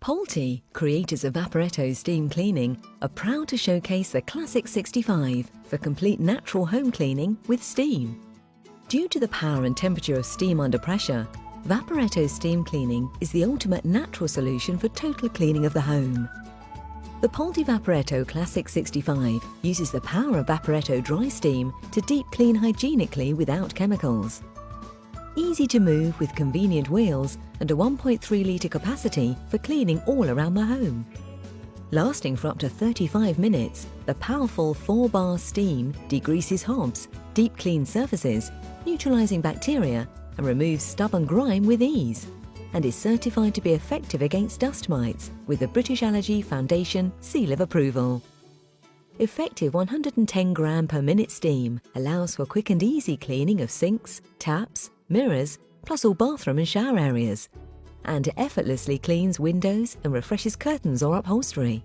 Polti, creators of Vaporetto steam cleaning, are proud to showcase the Classic 65 for complete natural home cleaning with steam. Due to the power and temperature of steam under pressure, Vaporetto steam cleaning is the ultimate natural solution for total cleaning of the home. The Polti Vaporetto Classic 65 uses the power of Vaporetto dry steam to deep clean hygienically without chemicals. Easy to move with convenient wheels and a 1.3 litre capacity for cleaning all around the home. Lasting for up to 35 minutes, the powerful 4-bar steam degreases hobs, deep cleans surfaces, neutralising bacteria and removes stubborn grime with ease, and is certified to be effective against dust mites with the British Allergy Foundation seal of approval. Effective 110 gram per minute steam allows for quick and easy cleaning of sinks, taps, mirrors, plus all bathroom and shower areas, and effortlessly cleans windows and refreshes curtains or upholstery.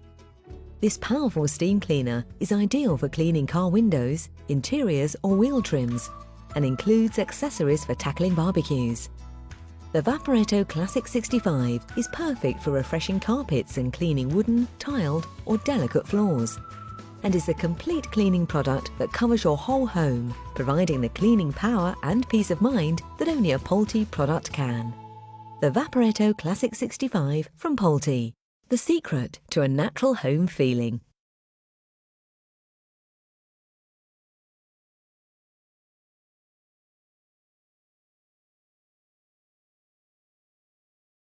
This powerful steam cleaner is ideal for cleaning car windows, interiors or wheel trims, and includes accessories for tackling barbecues. The Vaporetto Classic 65 is perfect for refreshing carpets and cleaning wooden, tiled or delicate floors, and is a complete cleaning product that covers your whole home, providing the cleaning power and peace of mind that only a Polti product can. The Vaporetto Classic 65 from Polti, the secret to a natural home feeling.